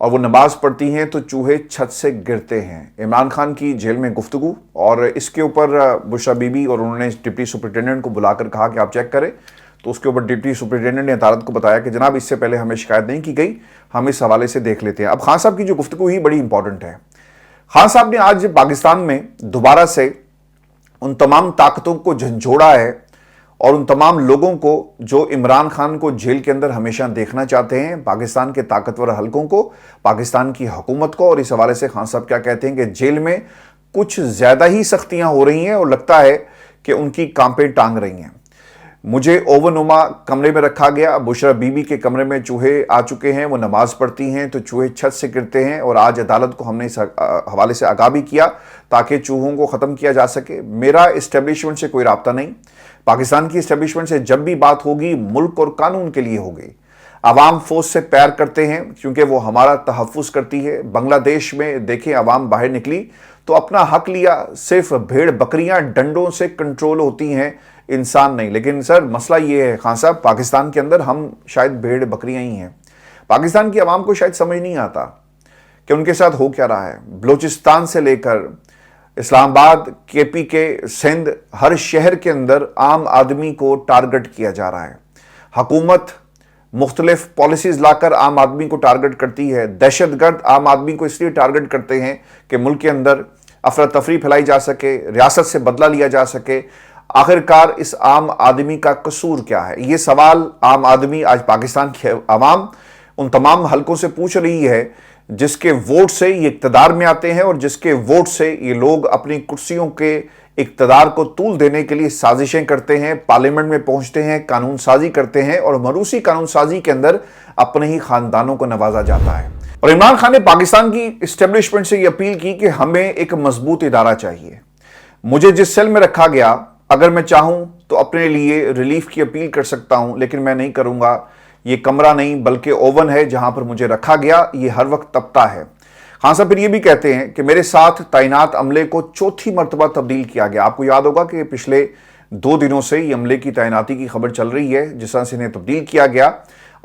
اور وہ نماز پڑھتی ہیں تو چوہے چھت سے گرتے ہیں۔ عمران خان کی جیل میں گفتگو، اور اس کے اوپر بشریٰ بی بی اور انہوں نے ڈپٹی سپرنٹینڈنٹ کو بلا کر کہا کہ آپ چیک کریں، تو اس کے اوپر ڈپٹی سپرنٹینڈنٹ نے عدالت کو بتایا کہ جناب اس سے پہلے ہمیں شکایت نہیں کی گئی، ہم اس حوالے سے دیکھ لیتے ہیں۔ اب خان صاحب کی جو گفتگو ہی بڑی امپورٹنٹ ہے۔ خان صاحب نے آج پاکستان میں دوبارہ سے ان تمام طاقتوں کو جھنجھوڑا ہے اور ان تمام لوگوں کو جو عمران خان کو جیل کے اندر ہمیشہ دیکھنا چاہتے ہیں، پاکستان کے طاقتور حلقوں کو، پاکستان کی حکومت کو، اور اس حوالے سے خان صاحب کیا کہتے ہیں کہ جیل میں کچھ زیادہ ہی سختیاں ہو رہی ہیں اور لگتا ہے کہ ان کی کانپیں ٹانگ رہی ہیں۔ مجھے اوون نما کمرے میں رکھا گیا، بشریٰ بی بی کے کمرے میں چوہے آ چکے ہیں، وہ نماز پڑھتی ہیں تو چوہے چھت سے گرتے ہیں، اور آج عدالت کو ہم نے اس حوالے سے آگاہ بھی کیا تاکہ چوہوں کو ختم کیا جا سکے۔ میرا اسٹیبلشمنٹ سے کوئی رابطہ نہیں، پاکستان کی اسٹیبلشمنٹ سے جب بھی بات ہوگی ملک اور قانون کے لیے ہوگی۔ عوام فوج سے پیار کرتے ہیں کیونکہ وہ ہمارا تحفظ کرتی ہے۔ بنگلہ دیش میں دیکھیں عوام باہر نکلی تو اپنا حق لیا، صرف بھیڑ بکریاں ڈنڈوں سے کنٹرول ہوتی ہیں، انسان نہیں۔ لیکن سر مسئلہ یہ ہے خان صاحب، پاکستان کے اندر ہم شاید بھیڑ بکریاں ہی ہیں۔ پاکستان کی عوام کو شاید سمجھ نہیں آتا کہ ان کے ساتھ ہو کیا رہا ہے۔ بلوچستان سے لے کر اسلام آباد، کے پی کے، سندھ، ہر شہر کے اندر عام آدمی کو ٹارگٹ کیا جا رہا ہے۔ حکومت مختلف پالیسیز لا کر عام آدمی کو ٹارگٹ کرتی ہے۔ دہشت گرد عام آدمی کو اس لیے ٹارگٹ کرتے ہیں کہ ملک کے اندر افراتفری پھیلائی جا سکے، ریاست سے بدلہ لیا جا سکے۔ آخرکار اس عام آدمی کا قصور کیا ہے؟ یہ سوال عام آدمی، آج پاکستان کے عوام ان تمام حلقوں سے پوچھ رہی ہے جس کے ووٹ سے یہ اقتدار میں آتے ہیں اور جس کے ووٹ سے یہ لوگ اپنی کرسیوں کے اقتدار کو طول دینے کے لیے سازشیں کرتے ہیں، پارلیمنٹ میں پہنچتے ہیں، قانون سازی کرتے ہیں، اور موروثی قانون سازی کے اندر اپنے ہی خاندانوں کو نوازا جاتا ہے۔ اور عمران خان نے پاکستان کی اسٹیبلشمنٹ سے یہ اپیل کی کہ ہمیں ایک مضبوط ادارہ چاہیے۔ مجھے جس سیل میں رکھا گیا، اگر میں چاہوں تو اپنے لیے ریلیف کی اپیل کر سکتا ہوں، لیکن میں نہیں کروں گا۔ یہ کمرہ نہیں بلکہ اوون ہے جہاں پر مجھے رکھا گیا، یہ ہر وقت تپتا ہے۔ خان صاحب پھر یہ بھی کہتے ہیں کہ میرے ساتھ تعینات عملے کو چوتھی مرتبہ تبدیل کیا گیا۔ آپ کو یاد ہوگا کہ پچھلے 2 دنوں سے یہ عملے کی تعیناتی کی خبر چل رہی ہے جس طرح سے انہیں تبدیل کیا گیا۔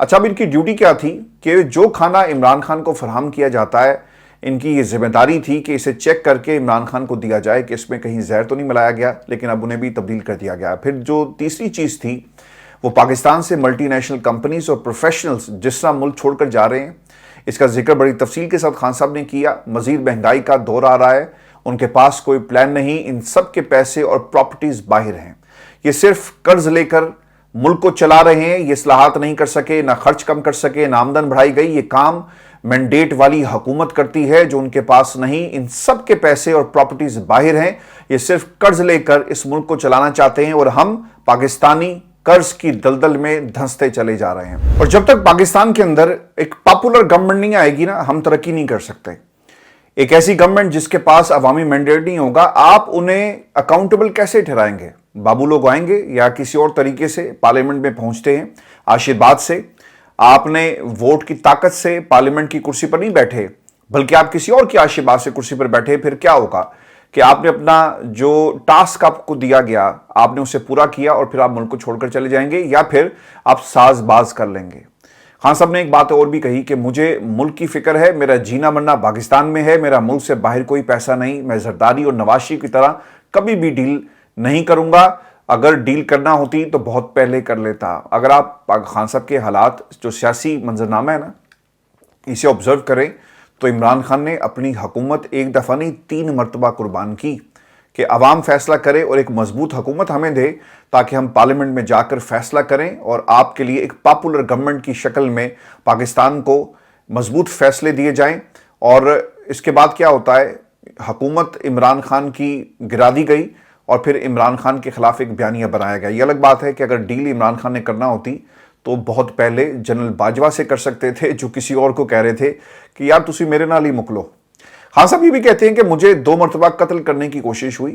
اچھا، اب ان کی ڈیوٹی کیا تھی کہ جو کھانا عمران خان کو فراہم کیا جاتا ہے، ان کی یہ ذمہ داری تھی کہ اسے چیک کر کے عمران خان کو دیا جائے کہ اس میں کہیں زہر تو نہیں ملایا گیا، لیکن اب انہیں بھی تبدیل کر دیا گیا۔ پھر جو تیسری چیز تھی وہ پاکستان سے ملٹی نیشنل کمپنیز اور پروفیشنلز جس طرح ملک چھوڑ کر جا رہے ہیں، اس کا ذکر بڑی تفصیل کے ساتھ خان صاحب نے کیا۔ مزید مہنگائی کا دور آ رہا ہے، ان کے پاس کوئی پلان نہیں، ان سب کے پیسے اور پراپرٹیز باہر ہیں۔ یہ صرف قرض لے کر ملک کو چلا رہے ہیں، یہ اصلاحات نہیں کر سکے، نہ خرچ کم کر سکے، نہ آمدن بڑھائی گئی۔ یہ کام مینڈیٹ والی حکومت کرتی ہے جو ان کے پاس نہیں۔ ان سب کے پیسے اور پراپرٹیز باہر ہیں، یہ صرف قرض لے کر اس ملک کو چلانا چاہتے ہیں، اور ہم پاکستانی قرض کی دلدل میں دھنستے چلے جا رہے ہیں۔ اور جب تک پاکستان کے اندر ایک پاپولر گورنمنٹ نہیں آئے گی نا، ہم ترقی نہیں کر سکتے۔ ایک ایسی گورنمنٹ جس کے پاس عوامی مینڈیٹ نہیں ہوگا، آپ انہیں اکاؤنٹیبل کیسے ٹھہرائیں گے؟ بابو لوگ آئیں گے یا کسی اور طریقے سے پارلیمنٹ میں پہنچتے ہیں آشیرواد سے؟ آپ نے ووٹ کی طاقت سے پارلیمنٹ کی کرسی پر نہیں بیٹھے، بلکہ آپ کسی اور کی آشیرواد سے کرسی پر بیٹھے۔ پھر کیا ہوگا کہ آپ نے اپنا جو ٹاسک آپ کو دیا گیا آپ نے اسے پورا کیا، اور پھر آپ ملک کو چھوڑ کر چلے جائیں گے، یا پھر آپ ساز باز کر لیں گے۔ خان صاحب نے ایک بات اور بھی کہی کہ مجھے ملک کی فکر ہے، میرا جینا مرنا پاکستان میں ہے، میرا ملک سے باہر کوئی پیسہ نہیں، میں زرداری اور نواز شریف کی طرح کبھی بھی ڈیل نہیں کروں گا۔ اگر ڈیل کرنا ہوتی تو بہت پہلے کر لیتا۔ اگر آپ خان صاحب کے حالات، جو سیاسی منظرنامہ ہے نا، اسے آبزرو کریں تو عمران خان نے اپنی حکومت ایک دفعہ نہیں 3 مرتبہ قربان کی کہ عوام فیصلہ کرے اور ایک مضبوط حکومت ہمیں دے تاکہ ہم پارلیمنٹ میں جا کر فیصلہ کریں اور آپ کے لیے ایک پاپولر گورنمنٹ کی شکل میں پاکستان کو مضبوط فیصلے دیے جائیں۔ اور اس کے بعد کیا ہوتا ہے، حکومت عمران خان کی گرا دی گئی اور پھر عمران خان کے خلاف ایک بیانیہ بنایا گیا۔ یہ الگ بات ہے کہ اگر ڈیل عمران خان نے کرنا ہوتی تو بہت پہلے جنرل باجوہ سے کر سکتے تھے، جو کسی اور کو کہہ رہے تھے کہ یار تسی میرے نال ہی مکلو۔ خان صاحب یہ بھی کہتے ہیں کہ مجھے 2 مرتبہ قتل کرنے کی کوشش ہوئی،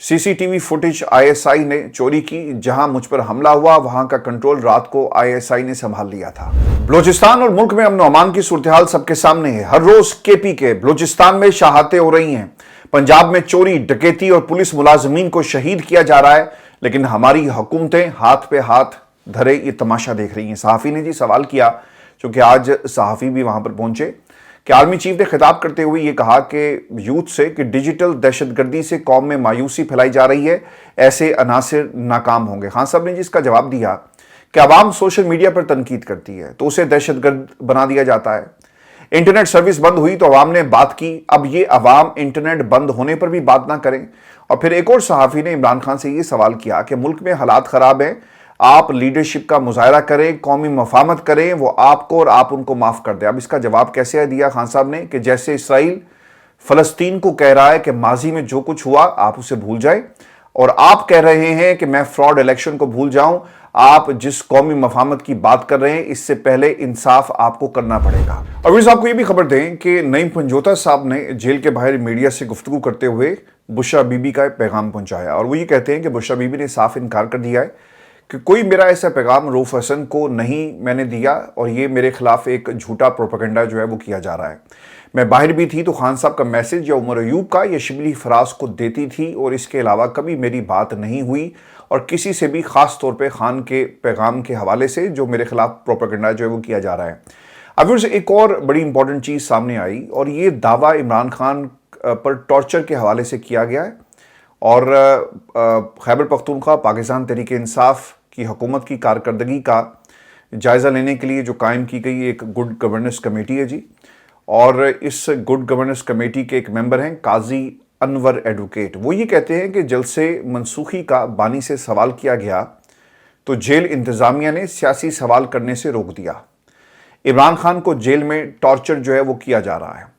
C C T V footage ISI نے چوری کی، جہاں مجھ پر حملہ ہوا وہاں کا کنٹرول رات کو ISI نے سنبھال لیا تھا۔ بلوچستان اور ملک میں امن و امان کی صورتحال سب کے سامنے ہے۔ ہر روز KP کے بلوچستان میں شہادتیں ہو رہی ہیں، پنجاب میں چوری ڈکیتی اور پولیس ملازمین کو شہید کیا جا رہا ہے، لیکن ہماری حکومتیں ہاتھ پہ ہاتھ دھرے یہ تماشا دیکھ رہی ہیں۔ صحافی نے جی سوال کیا، چونکہ آج صحافی بھی وہاں پر پہنچے، کہ آرمی چیف نے خطاب کرتے ہوئے یہ کہا کہ یوتھ سے کہ ڈیجیٹل دہشت گردی سے قوم میں مایوسی پھیلائی جا رہی ہے، ایسے عناصر ناکام ہوں گے۔ خان صاحب نے جس کا جواب دیا کہ عوام سوشل میڈیا پر تنقید کرتی ہے تو اسے دہشت گرد بنا دیا جاتا ہے، انٹرنیٹ سروس بند ہوئی تو عوام نے بات کی، اب یہ عوام انٹرنیٹ بند ہونے پر بھی بات نہ کریں۔ اور پھر ایک اور صحافی نے عمران خان سے یہ سوال کیا کہ ملک میں حالات خراب ہیں، آپ لیڈرشپ کا مظاہرہ کریں، قومی مفاہمت کریں، وہ آپ کو اور آپ ان کو معاف کر دیں۔ اب اس کا جواب کیسے دیا خان صاحب نے کہ جیسے اسرائیل فلسطین کو کہہ رہا ہے کہ ماضی میں جو کچھ ہوا آپ اسے بھول جائیں، اور آپ کہہ رہے ہیں کہ میں فراڈ الیکشن کو بھول جاؤں۔ آپ جس قومی مفاہمت کی بات کر رہے ہیں اس سے پہلے انصاف آپ کو کرنا پڑے گا۔ اور ویسے آپ کو یہ بھی خبر دیں کہ نعیم پنجوتا صاحب نے جیل کے باہر میڈیا سے گفتگو کرتے ہوئے بشرا بی بی کا ایک پیغام پہنچایا، اور وہ یہ کہتے ہیں کہ بشرا بی بی نے صاف انکار کر دیا ہے کہ کوئی میرا ایسا پیغام رؤوف حسن کو نہیں میں نے دیا، اور یہ میرے خلاف ایک جھوٹا پروپیگنڈا جو ہے وہ کیا جا رہا ہے۔ میں باہر بھی تھی تو خان صاحب کا میسج یا عمر ایوب کا یا شبلی فراز کو دیتی تھی، اور اس کے علاوہ کبھی میری بات نہیں ہوئی، اور کسی سے بھی خاص طور پہ خان کے پیغام کے حوالے سے جو میرے خلاف پروپیگنڈا جو ہے وہ کیا جا رہا ہے۔ اب سے ایک اور بڑی امپورٹنٹ چیز سامنے آئی، اور یہ دعویٰ عمران خان پر ٹارچر کے حوالے سے کیا گیا ہے، اور خیبر پختونخوا پاکستان تحریک انصاف کی حکومت کی کارکردگی کا جائزہ لینے کے لیے جو قائم کی گئی ایک گڈ گورننس کمیٹی ہے جی، اور اس گڈ گورننس کمیٹی کے ایک ممبر ہیں قاضی انور ایڈوکیٹ۔ وہ یہ کہتے ہیں کہ جلسے منسوخی کا بانی سے سوال کیا گیا تو جیل انتظامیہ نے سیاسی سوال کرنے سے روک دیا۔ عمران خان کو جیل میں ٹارچر جو ہے وہ کیا جا رہا ہے،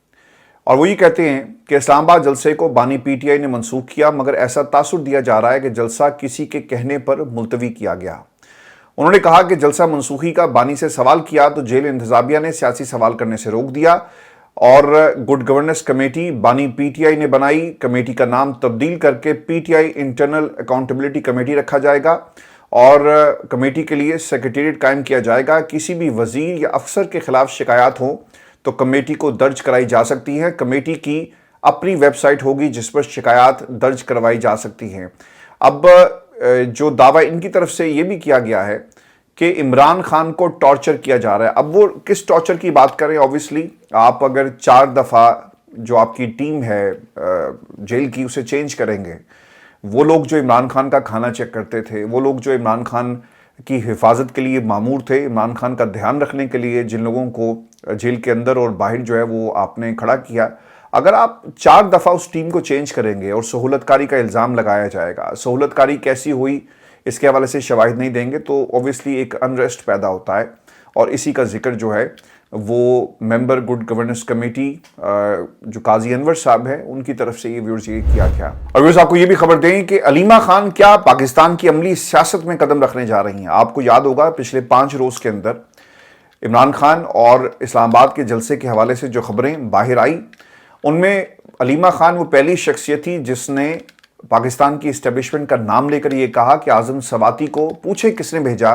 اور وہ یہ کہتے ہیں کہ اسلام آباد جلسے کو بانی پی ٹی آئی نے منسوخ کیا، مگر ایسا تاثر دیا جا رہا ہے کہ جلسہ کسی کے کہنے پر ملتوی کیا گیا۔ انہوں نے کہا کہ جلسہ منسوخی کا بانی سے سوال کیا تو جیل انتظامیہ نے سیاسی سوال کرنے سے روک دیا، اور گڈ گورننس کمیٹی بانی پی ٹی آئی نے بنائی۔ کمیٹی کا نام تبدیل کر کے P T I internal accountability committee رکھا جائے گا، اور کمیٹی کے لیے سیکریٹریٹ قائم کیا جائے گا۔ کسی بھی وزیر یا افسر کے خلاف شکایات ہوں تو کمیٹی کو درج کرائی جا سکتی ہیں۔ کمیٹی کی اپنی ویب سائٹ ہوگی جس پر شکایات درج کروائی جا سکتی ہیں۔ اب جو دعویٰ ان کی طرف سے یہ بھی کیا گیا ہے کہ عمران خان کو ٹارچر کیا جا رہا ہے۔ اب وہ کس ٹارچر کی بات کریں، اوبویسلی آپ اگر 4 دفعہ جو آپ کی ٹیم ہے جیل کی اسے چینج کریں گے، وہ لوگ جو عمران خان کا کھانا چیک کرتے تھے، وہ لوگ جو عمران خان کی حفاظت کے لیے مامور تھے، عمران خان کا دھیان رکھنے کے لیے جن لوگوں کو جیل کے اندر اور باہر جو ہے وہ آپ نے کھڑا کیا، اگر آپ 4 دفعہ اس ٹیم کو چینج کریں گے اور سہولت کاری کا الزام لگایا جائے گا، سہولت کاری کیسی ہوئی اس کے حوالے سے شواہد نہیں دیں گے تو اوبویسلی ایک انریسٹ پیدا ہوتا ہے، اور اسی کا ذکر جو ہے وہ ممبر گڈ گورننس کمیٹی جو قاضی انور صاحب ہیں ان کی طرف سے یہ ویورز یہ کیا گیا۔ اور ویورز آپ کو یہ بھی خبر دیں کہ علیمہ خان کیا پاکستان کی عملی سیاست میں قدم رکھنے جا رہی ہیں۔ آپ کو یاد ہوگا پچھلے 5 روز کے اندر عمران خان اور اسلام آباد کے جلسے کے حوالے سے جو خبریں باہر آئی ان میں علیمہ خان وہ پہلی شخصیت تھی جس نے پاکستان کی اسٹیبلشمنٹ کا نام لے کر یہ کہا کہ اعظم سواتی کو پوچھے کس نے بھیجا،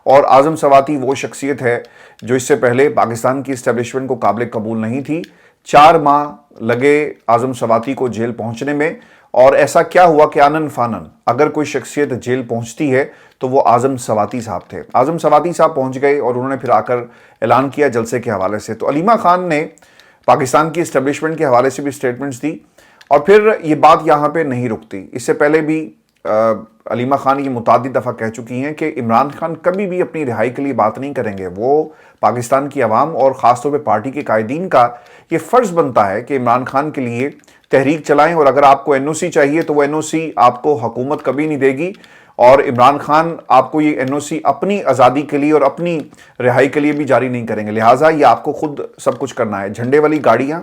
اور اعظم سواتی وہ شخصیت ہے جو اس سے پہلے پاکستان کی اسٹیبلشمنٹ کو قابل قبول نہیں تھی۔ 4 ماہ لگے اعظم سواتی کو جیل پہنچنے میں، اور ایسا کیا ہوا کہ آنن فانن اگر کوئی شخصیت جیل پہنچتی ہے تو وہ اعظم سواتی صاحب تھے۔ اعظم سواتی صاحب پہنچ گئے اور انہوں نے پھر آ کر اعلان کیا جلسے کے حوالے سے۔ تو علیمہ خان نے پاکستان کی اسٹیبلشمنٹ کے حوالے سے بھی سٹیٹمنٹس دی، اور پھر یہ بات یہاں پہ نہیں رکتی۔ اس سے پہلے بھی علیمہ خان یہ متعدد دفعہ کہہ چکی ہیں کہ عمران خان کبھی بھی اپنی رہائی کے لیے بات نہیں کریں گے۔ وہ پاکستان کی عوام اور خاص طور پہ پارٹی کے قائدین کا یہ فرض بنتا ہے کہ عمران خان کے لیے تحریک چلائیں، اور اگر آپ کو این او سی چاہیے تو وہ این او سی آپ کو حکومت کبھی نہیں دے گی، اور عمران خان آپ کو یہ این او سی اپنی آزادی کے لیے اور اپنی رہائی کے لیے بھی جاری نہیں کریں گے، لہٰذا یہ آپ کو خود سب کچھ کرنا ہے۔ جھنڈے والی گاڑیاں،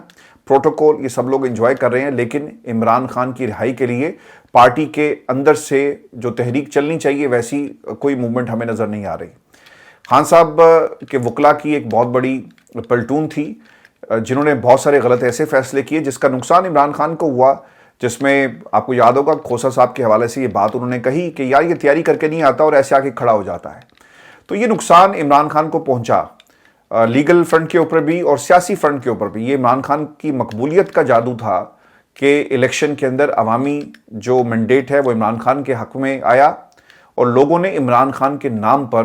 پروٹوکول، یہ سب لوگ انجوائے کر رہے ہیں، لیکن عمران خان کی رہائی کے لیے پارٹی کے اندر سے جو تحریک چلنی چاہیے ویسی کوئی موومنٹ ہمیں نظر نہیں آ رہی۔ خان صاحب کے وکلا کی ایک بہت بڑی پلٹون تھی جنہوں نے بہت سارے غلط ایسے فیصلے کیے جس کا نقصان عمران خان کو ہوا، جس میں آپ کو یاد ہوگا کھوسا صاحب کے حوالے سے یہ بات انہوں نے کہی کہ یار یہ تیاری کر کے نہیں آتا اور ایسے آ کے کھڑا ہو جاتا ہے۔ تو یہ نقصان عمران خان کو پہنچا، لیگل فرنٹ کے اوپر بھی اور سیاسی فرنٹ کے اوپر بھی۔ یہ عمران خان کی مقبولیت کا جادو تھا کہ الیکشن کے اندر عوامی جو مینڈیٹ ہے وہ عمران خان کے حق میں آیا، اور لوگوں نے عمران خان کے نام پر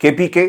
KPK,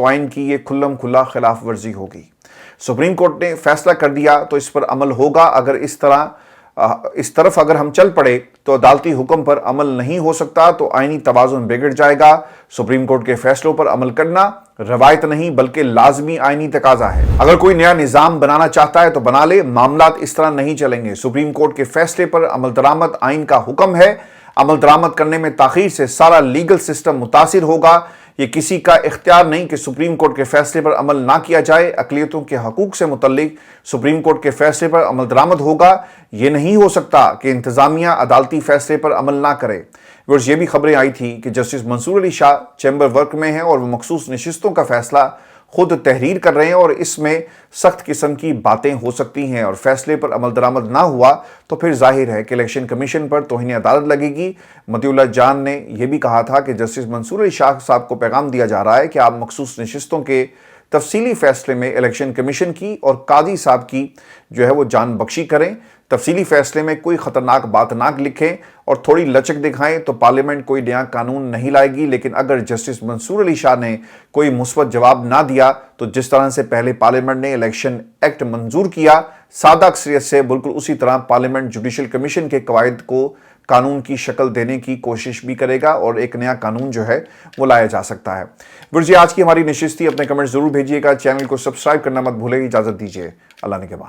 تو آئین کی یہ کھلم کھلا خلاف ورزی ہوگی۔ سپریم کورٹ نے فیصلہ کر دیا تو اس پر عمل ہوگا، اگر اس طرف اگر ہم چل پڑے تو عدالتی حکم پر عمل نہیں ہو سکتا تو آئینی توازن بگڑ جائے گا۔ سپریم کورٹ کے فیصلوں پر عمل کرنا روایت نہیں بلکہ لازمی آئینی تقاضا ہے۔ اگر کوئی نیا نظام بنانا چاہتا ہے تو بنا لے، معاملات اس طرح نہیں چلیں گے۔ سپریم کورٹ کے فیصلے پر عمل درآمد آئین کا حکم ہے، عمل درآمد کرنے میں تاخیر سے سارا لیگل سسٹم متاثر ہوگا۔ یہ کسی کا اختیار نہیں کہ سپریم کورٹ کے فیصلے پر عمل نہ کیا جائے۔ اقلیتوں کے حقوق سے متعلق سپریم کورٹ کے فیصلے پر عمل درآمد ہوگا۔ یہ نہیں ہو سکتا کہ انتظامیہ عدالتی فیصلے پر عمل نہ کرے۔ یہ بھی خبریں آئی تھی کہ جسٹس منصور علی شاہ چیمبر ورک میں ہیں اور وہ مخصوص نشستوں کا فیصلہ خود تحریر کر رہے ہیں اور اس میں سخت قسم کی باتیں ہو سکتی ہیں اور فیصلے پر عمل درآمد نہ ہوا تو پھر ظاہر ہے کہ الیکشن کمیشن پر توہین عدالت لگے گی۔ مطیع اللہ جان نے یہ بھی کہا تھا کہ جسٹس منصور علی شاہ صاحب کو پیغام دیا جا رہا ہے کہ آپ مخصوص نشستوں کے تفصیلی فیصلے میں الیکشن کمیشن کی اور قاضی صاحب کی وہ جان بخشی کریں۔ تفصیلی فیصلے میں کوئی خطرناک بات نہ لکھیں اور تھوڑی لچک دکھائیں تو پارلیمنٹ کوئی نیا قانون نہیں لائے گی، لیکن اگر جسٹس منصور علی شاہ نے کوئی مثبت جواب نہ دیا تو جس طرح سے پہلے پارلیمنٹ نے الیکشن ایکٹ منظور کیا سادہ اکثریت سے، بالکل اسی طرح پارلیمنٹ جوڈیشل کمیشن کے قواعد کو قانون کی شکل دینے کی کوشش بھی کرے گا اور ایک نیا قانون وہ لایا جا سکتا ہے۔ آج کی ہماری نشست تھی، اپنے کمنٹ ضرور بھیجیے گا، چینل کو سبسکرائب کرنا مت بھولے، اجازت دیجیے، اللہ نگہبان۔